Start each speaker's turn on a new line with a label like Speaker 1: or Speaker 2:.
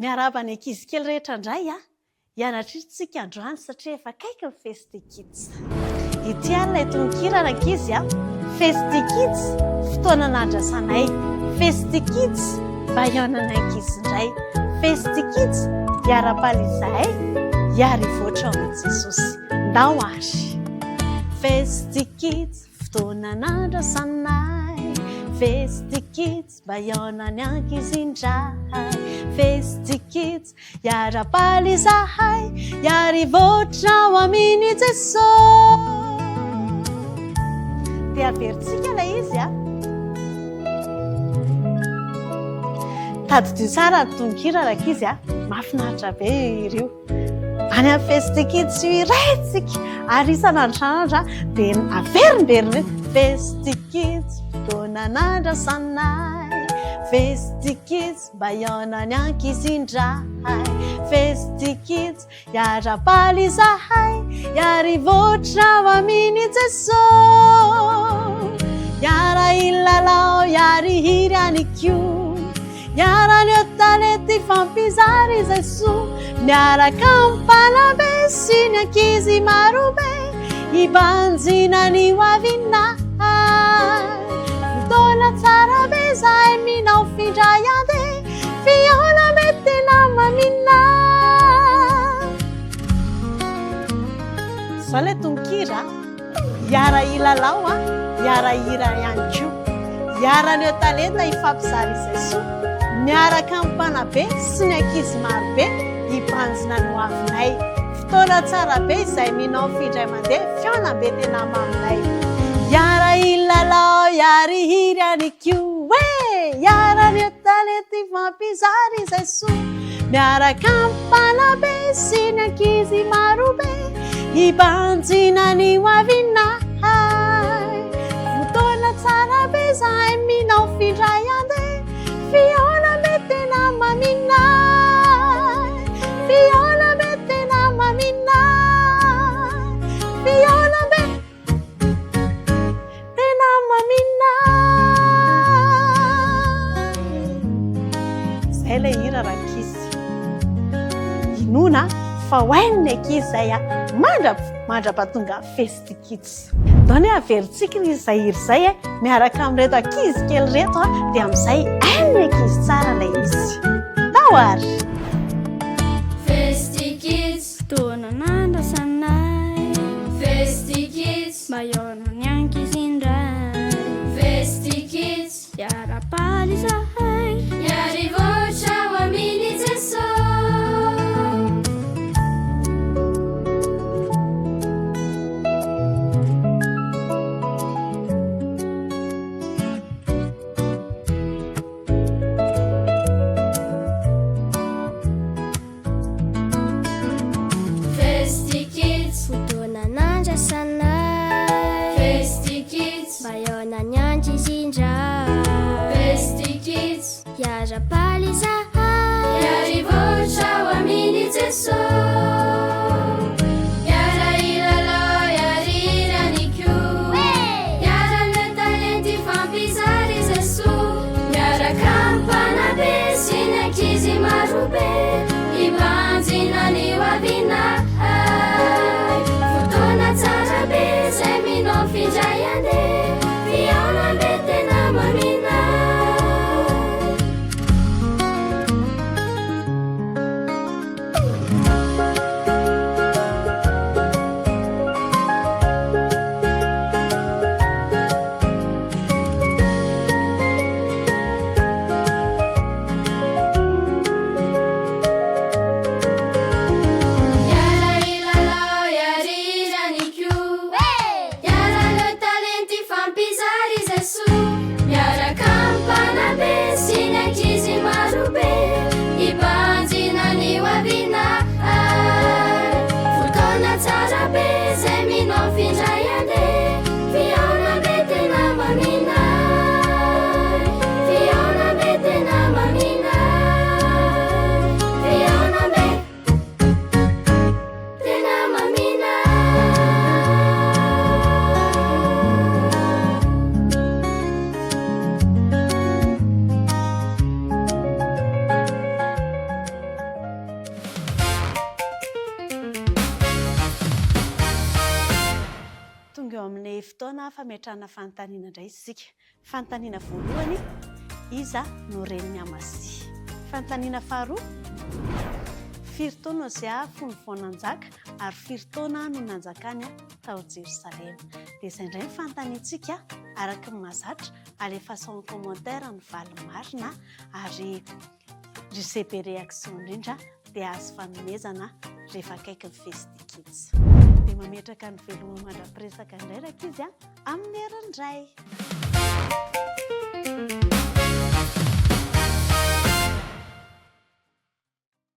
Speaker 1: miarahaba ny ankizy kely rehetra indray hianatra tsika androany satria efa kaiky ny Festy Kids. Ity alina itonkirana ankizy Festy Kids fotoana nandrasanay. Festy Kids mba hiaonana ankizy indray. Festy Kids hiara-palizahay hiary voatra ao Jesosy. Ndao ary. Festy Kids fotoana nandrasanay. Festy Kids mba hiaonany ankizy indray. Festy Kids hiara-palizahay hiary voatra ao aminy Jesosy. Dia averintsika ilay izy tadidio tsara ny tononkirana ankizy mahafinaritra be ireo. Any amin'ny Festy Kids iraitsika ary isan'andro dia averinberina Festy Kids fotoana nandrasanay. Festy Kids mba hiaonany ankizy indray. Festy Kids hiara-palizahay hiary voatra ao aminy Jesosy. Hiara ilalao hiary hiry any koa, hiara ny talenta ifampizary Jesosy. Miaraka mpanabe sy ny ankizy marobe hibanjina ny hoavinahy. Fotoana tsara be zahay minao findray ande fiona mety naminahy. Zao ilay tononkira hiara ilalao hiara hira ihany koa, hiara ny talenta hifampizary Jesosy. Miaraka mpanabe sy ny ankizy marobe hibanjina ny hoavinay. Fotoana tsara be izay minao findray mandeha fiona mety naminay. Hiara ilalao hiary hiry any koa, hiara ny talenta ifampizary Jesosy. Miaraka mpanabe sy ny ankizy marobe hibanjina ny hoavinahy. Fotoana tsara be zahay minao findray ande fiona mety naminahy. Fiona mety naminahy. Fiona mety zay ilay hira rakizy inona fa hoain'ny ankizy zay mandrapatonga Festy Kids. Dao ny averintsika izay hira zay miaraka amin'reto ankizy kely reto dia amin'izay hain'ny ankizy tsara ilay izy. Tao ary.
Speaker 2: Festy Kids fotoana nandrasanay. Festy Kids mba hiaonany ankizy indray. Festy Kids hiara-palizahay hiary voatra ao aminy Jesosy. Festy Kids fotoana nandrasanay. Festy Kids mba hiaonany ankizy indray. Festy Kids hiara-palizahay hiary voatra ao aminy Jesosy. Hiara ilalao hiary hira any koa, hiara ny talenta ifampizary Jesosy. Miaraka mpanabe sy ny ankizy marobe hibanjina ny hoavinahy. Fotoana tsara be zay minao findray ande fiona mety naminahy. Hiara ilalao hiary hira any koa, hiara ny talenta ifampizary Jesosy. Miaraka mpanabe sy ny ankizy marobe hibanjina ny hoavinahy. Fotoana tsara be zay minao findray ande fiona mety naminahy. Fiona mety naminahy. Fiona mety naminahy.
Speaker 1: eo amin'ny fotoana fametrahana fanontaniana indray isika. Fanontaniana voalohany, iza no renin'ny Amasia? Fanontaniana faharoa, firy taona Ozia fony vao nanjaka ary firy taona no nanjakany tao Jerosalema? Dia izay indray ny fanontaniantsika araka ny mahazatra. Alefaso en commentaire ny valo marina ary JCB réaction indrindra dia azo fanomezana rehefa akaiky ny Festy Kids. Dia mametraka ny veloma mandrapiresaka indray raha izy amin'ny herindray.